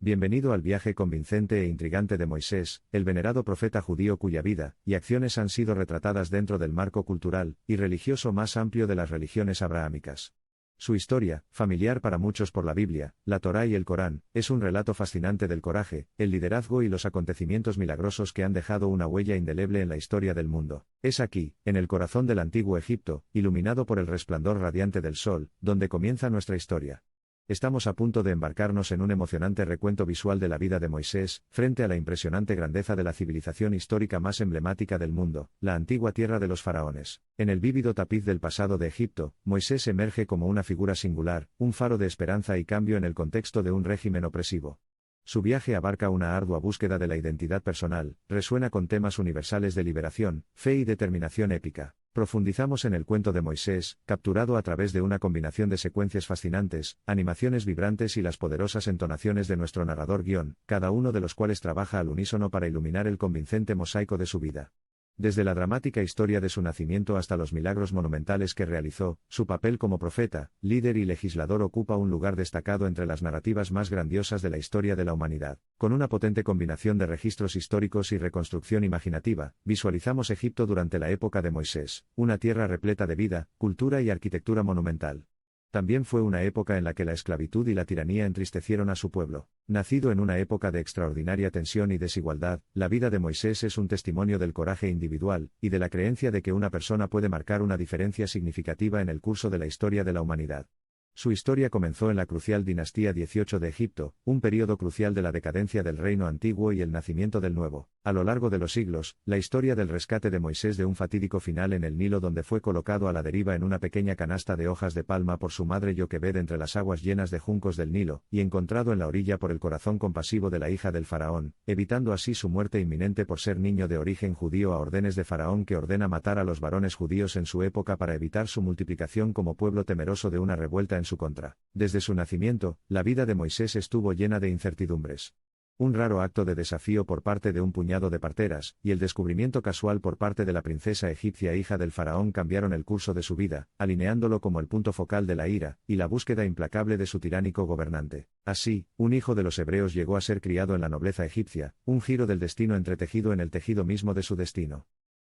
Bienvenido al viaje convincente e intrigante de Moisés, el venerado profeta judío cuya vida y acciones han sido retratadas dentro del marco cultural y religioso más amplio de las religiones abrahámicas. Su historia, familiar para muchos por la Biblia, la Torá y el Corán, es un relato fascinante del coraje, el liderazgo y los acontecimientos milagrosos que han dejado una huella indeleble en la historia del mundo. Es aquí, en el corazón del antiguo Egipto, iluminado por el resplandor radiante del sol, donde comienza nuestra historia. Estamos a punto de embarcarnos en un emocionante recuento visual de la vida de Moisés, frente a la impresionante grandeza de la civilización histórica más emblemática del mundo, la antigua tierra de los faraones. En el vívido tapiz del pasado de Egipto, Moisés emerge como una figura singular, un faro de esperanza y cambio en el contexto de un régimen opresivo. Su viaje abarca una ardua búsqueda de la identidad personal, resuena con temas universales de liberación, fe y determinación épica. Profundizamos en el cuento de Moisés, capturado a través de una combinación de secuencias fascinantes, animaciones vibrantes y las poderosas entonaciones de nuestro narrador cada uno de los cuales trabaja al unísono para iluminar el convincente mosaico de su vida. Desde la dramática historia de su nacimiento hasta los milagros monumentales que realizó, su papel como profeta, líder y legislador ocupa un lugar destacado entre las narrativas más grandiosas de la historia de la humanidad. Con una potente combinación de registros históricos y reconstrucción imaginativa, visualizamos Egipto durante la época de Moisés, una tierra repleta de vida, cultura y arquitectura monumental. También fue una época en la que la esclavitud y la tiranía entristecieron a su pueblo. Nacido en una época de extraordinaria tensión y desigualdad, la vida de Moisés es un testimonio del coraje individual, y de la creencia de que una persona puede marcar una diferencia significativa en el curso de la historia de la humanidad. Su historia comenzó en la crucial dinastía 18 de Egipto, un período crucial de la decadencia del reino antiguo y el nacimiento del nuevo. A lo largo de los siglos, la historia del rescate de Moisés de un fatídico final en el Nilo donde fue colocado a la deriva en una pequeña canasta de hojas de palma por su madre Joquebed entre las aguas llenas de juncos del Nilo, y encontrado en la orilla por el corazón compasivo de la hija del faraón, evitando así su muerte inminente por ser niño de origen judío a órdenes de faraón que ordena matar a los varones judíos en su época para evitar su multiplicación como pueblo temeroso de una revuelta en su contra. Desde su nacimiento, la vida de Moisés estuvo llena de incertidumbres. Un raro acto de desafío por parte de un puñado de parteras, y el descubrimiento casual por parte de la princesa egipcia hija del faraón cambiaron el curso de su vida, alineándolo como el punto focal de la ira, y la búsqueda implacable de su tiránico gobernante. Así, un hijo de los hebreos llegó a ser criado en la nobleza egipcia, un giro del destino entretejido en el tejido mismo de su destino.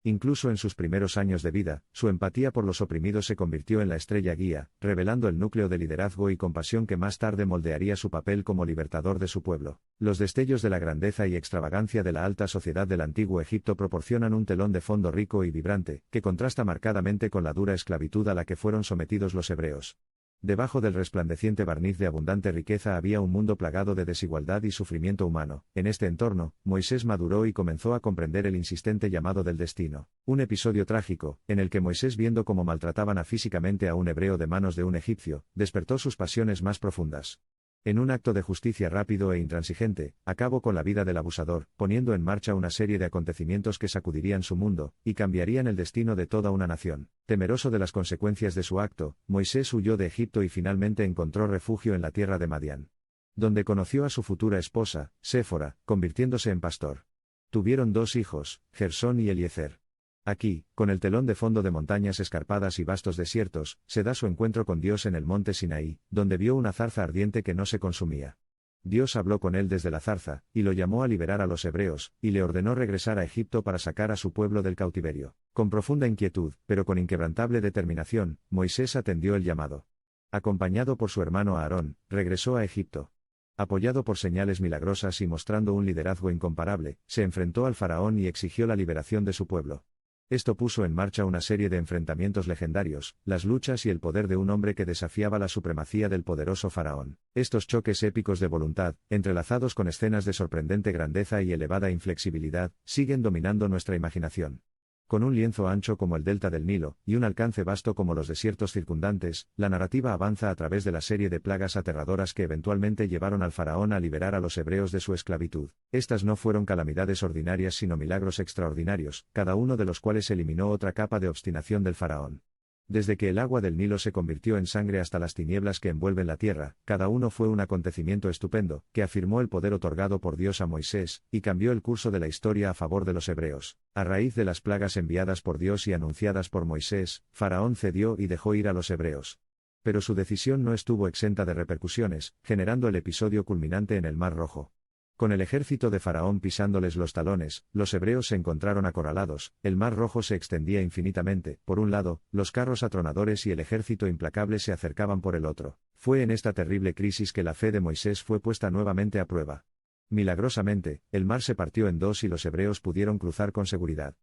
Incluso en sus primeros años de vida, su empatía por los oprimidos se convirtió en la estrella guía, revelando el núcleo de liderazgo y compasión que más tarde moldearía su papel como libertador de su pueblo. Los destellos de la grandeza y extravagancia de la alta sociedad del antiguo Egipto proporcionan un telón de fondo rico y vibrante, que contrasta marcadamente con la dura esclavitud a la que fueron sometidos los hebreos. Debajo del resplandeciente barniz de abundante riqueza había un mundo plagado de desigualdad y sufrimiento humano. En este entorno, Moisés maduró y comenzó a comprender el insistente llamado del destino. Un episodio trágico, en el que Moisés, viendo cómo maltrataban físicamente a un hebreo de manos de un egipcio, despertó sus pasiones más profundas. En un acto de justicia rápido e intransigente, acabó con la vida del abusador, poniendo en marcha una serie de acontecimientos que sacudirían su mundo, y cambiarían el destino de toda una nación. Temeroso de las consecuencias de su acto, Moisés huyó de Egipto y finalmente encontró refugio en la tierra de Madián, donde conoció a su futura esposa, Séfora, convirtiéndose en pastor. Tuvieron dos hijos, Gersón y Eliezer. Aquí, con el telón de fondo de montañas escarpadas y vastos desiertos, se da su encuentro con Dios en el monte Sinaí, donde vio una zarza ardiente que no se consumía. Dios habló con él desde la zarza, y lo llamó a liberar a los hebreos, y le ordenó regresar a Egipto para sacar a su pueblo del cautiverio. Con profunda inquietud, pero con inquebrantable determinación, Moisés atendió el llamado. Acompañado por su hermano Aarón, regresó a Egipto. Apoyado por señales milagrosas y mostrando un liderazgo incomparable, se enfrentó al faraón y exigió la liberación de su pueblo. Esto puso en marcha una serie de enfrentamientos legendarios, las luchas y el poder de un hombre que desafiaba la supremacía del poderoso faraón. Estos choques épicos de voluntad, entrelazados con escenas de sorprendente grandeza y elevada inflexibilidad, siguen dominando nuestra imaginación. Con un lienzo ancho como el delta del Nilo, y un alcance vasto como los desiertos circundantes, la narrativa avanza a través de la serie de plagas aterradoras que eventualmente llevaron al faraón a liberar a los hebreos de su esclavitud. Estas no fueron calamidades ordinarias sino milagros extraordinarios, cada uno de los cuales eliminó otra capa de obstinación del faraón. Desde que el agua del Nilo se convirtió en sangre hasta las tinieblas que envuelven la tierra, cada uno fue un acontecimiento estupendo, que afirmó el poder otorgado por Dios a Moisés, y cambió el curso de la historia a favor de los hebreos. A raíz de las plagas enviadas por Dios y anunciadas por Moisés, Faraón cedió y dejó ir a los hebreos. Pero su decisión no estuvo exenta de repercusiones, generando el episodio culminante en el Mar Rojo. Con el ejército de Faraón pisándoles los talones, los hebreos se encontraron acorralados, el Mar Rojo se extendía infinitamente, por un lado, los carros atronadores y el ejército implacable se acercaban por el otro. Fue en esta terrible crisis que la fe de Moisés fue puesta nuevamente a prueba. Milagrosamente, el mar se partió en dos y los hebreos pudieron cruzar con seguridad.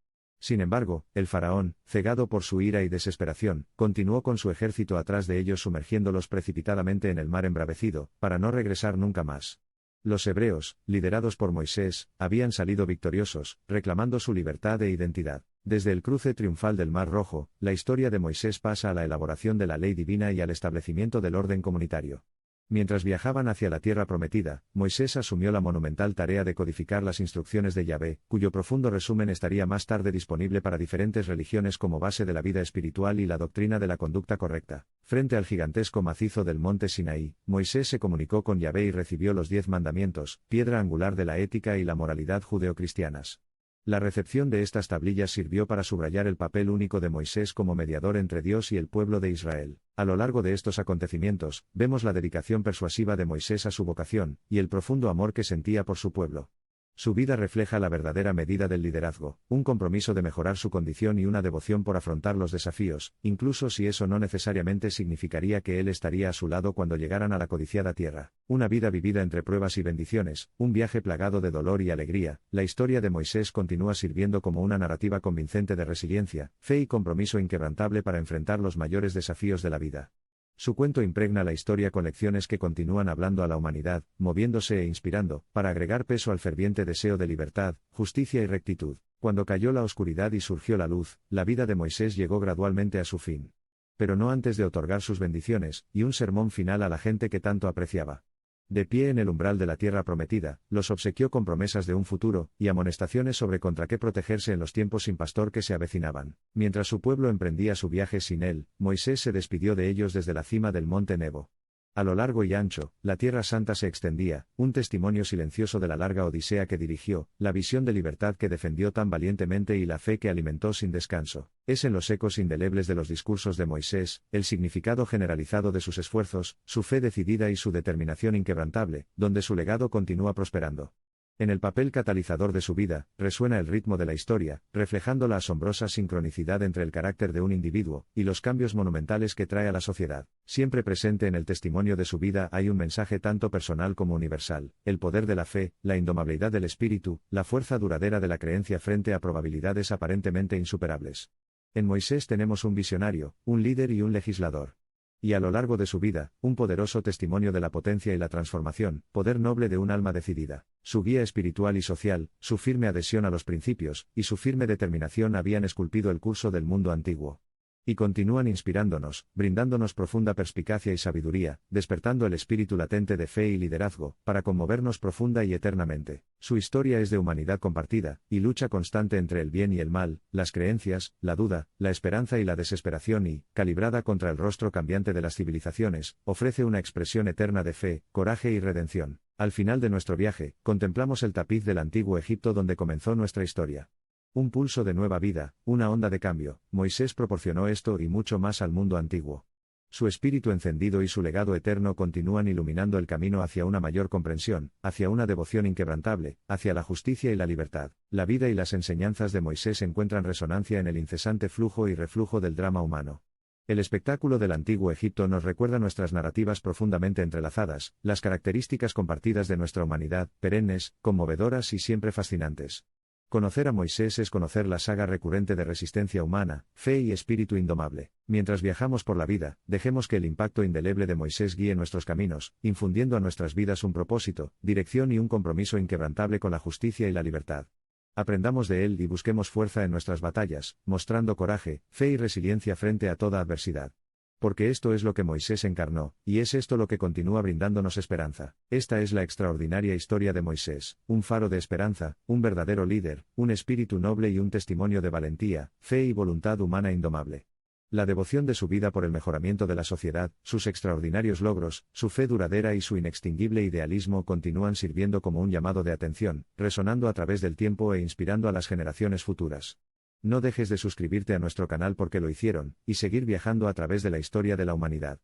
Sin embargo, el faraón, cegado por su ira y desesperación, continuó con su ejército atrás de ellos sumergiéndolos precipitadamente en el mar embravecido, para no regresar nunca más. Los hebreos, liderados por Moisés, habían salido victoriosos, reclamando su libertad e identidad. Desde el cruce triunfal del Mar Rojo, la historia de Moisés pasa a la elaboración de la ley divina y al establecimiento del orden comunitario. Mientras viajaban hacia la tierra prometida, Moisés asumió la monumental tarea de codificar las instrucciones de Yahvé, cuyo profundo resumen estaría más tarde disponible para diferentes religiones como base de la vida espiritual y la doctrina de la conducta correcta. Frente al gigantesco macizo del monte Sinaí, Moisés se comunicó con Yahvé y recibió los 10 mandamientos, piedra angular de la ética y la moralidad judeocristianas. La recepción de estas tablillas sirvió para subrayar el papel único de Moisés como mediador entre Dios y el pueblo de Israel. A lo largo de estos acontecimientos, vemos la dedicación persuasiva de Moisés a su vocación, y el profundo amor que sentía por su pueblo. Su vida refleja la verdadera medida del liderazgo, un compromiso de mejorar su condición y una devoción por afrontar los desafíos, incluso si eso no necesariamente significaría que él estaría a su lado cuando llegaran a la codiciada tierra. Una vida vivida entre pruebas y bendiciones, un viaje plagado de dolor y alegría. La historia de Moisés continúa sirviendo como una narrativa convincente de resiliencia, fe y compromiso inquebrantable para enfrentar los mayores desafíos de la vida. Su cuento impregna la historia con lecciones que continúan hablando a la humanidad, moviéndose e inspirando, para agregar peso al ferviente deseo de libertad, justicia y rectitud. Cuando cayó la oscuridad y surgió la luz, la vida de Moisés llegó gradualmente a su fin. Pero no antes de otorgar sus bendiciones, y un sermón final a la gente que tanto apreciaba. De pie en el umbral de la tierra prometida, los obsequió con promesas de un futuro, y amonestaciones sobre contra qué protegerse en los tiempos sin pastor que se avecinaban. Mientras su pueblo emprendía su viaje sin él, Moisés se despidió de ellos desde la cima del monte Nebo. A lo largo y ancho, la tierra santa se extendía, un testimonio silencioso de la larga odisea que dirigió, la visión de libertad que defendió tan valientemente y la fe que alimentó sin descanso. Es en los ecos indelebles de los discursos de Moisés, el significado generalizado de sus esfuerzos, su fe decidida y su determinación inquebrantable, donde su legado continúa prosperando. En el papel catalizador de su vida, resuena el ritmo de la historia, reflejando la asombrosa sincronicidad entre el carácter de un individuo y los cambios monumentales que trae a la sociedad. Siempre presente en el testimonio de su vida hay un mensaje tanto personal como universal: el poder de la fe, la indomabilidad del espíritu, la fuerza duradera de la creencia frente a probabilidades aparentemente insuperables. En Moisés tenemos un visionario, un líder y un legislador. Y a lo largo de su vida, un poderoso testimonio de la potencia y la transformación, poder noble de un alma decidida. Su guía espiritual y social, su firme adhesión a los principios, y su firme determinación habían esculpido el curso del mundo antiguo. Y continúan inspirándonos, brindándonos profunda perspicacia y sabiduría, despertando el espíritu latente de fe y liderazgo, para conmovernos profunda y eternamente. Su historia es de humanidad compartida, y lucha constante entre el bien y el mal, las creencias, la duda, la esperanza y la desesperación y, calibrada contra el rostro cambiante de las civilizaciones, ofrece una expresión eterna de fe, coraje y redención. Al final de nuestro viaje, contemplamos el tapiz del antiguo Egipto donde comenzó nuestra historia. Un pulso de nueva vida, una onda de cambio. Moisés proporcionó esto y mucho más al mundo antiguo. Su espíritu encendido y su legado eterno continúan iluminando el camino hacia una mayor comprensión, hacia una devoción inquebrantable, hacia la justicia y la libertad. La vida y las enseñanzas de Moisés encuentran resonancia en el incesante flujo y reflujo del drama humano. El espectáculo del antiguo Egipto nos recuerda nuestras narrativas profundamente entrelazadas, las características compartidas de nuestra humanidad, perennes, conmovedoras y siempre fascinantes. Conocer a Moisés es conocer la saga recurrente de resistencia humana, fe y espíritu indomable. Mientras viajamos por la vida, dejemos que el impacto indeleble de Moisés guíe nuestros caminos, infundiendo a nuestras vidas un propósito, dirección y un compromiso inquebrantable con la justicia y la libertad. Aprendamos de él y busquemos fuerza en nuestras batallas, mostrando coraje, fe y resiliencia frente a toda adversidad. Porque esto es lo que Moisés encarnó, y es esto lo que continúa brindándonos esperanza. Esta es la extraordinaria historia de Moisés, un faro de esperanza, un verdadero líder, un espíritu noble y un testimonio de valentía, fe y voluntad humana indomable. La devoción de su vida por el mejoramiento de la sociedad, sus extraordinarios logros, su fe duradera y su inextinguible idealismo continúan sirviendo como un llamado de atención, resonando a través del tiempo e inspirando a las generaciones futuras. No dejes de suscribirte a nuestro canal porque lo hicieron, y seguir viajando a través de la historia de la humanidad.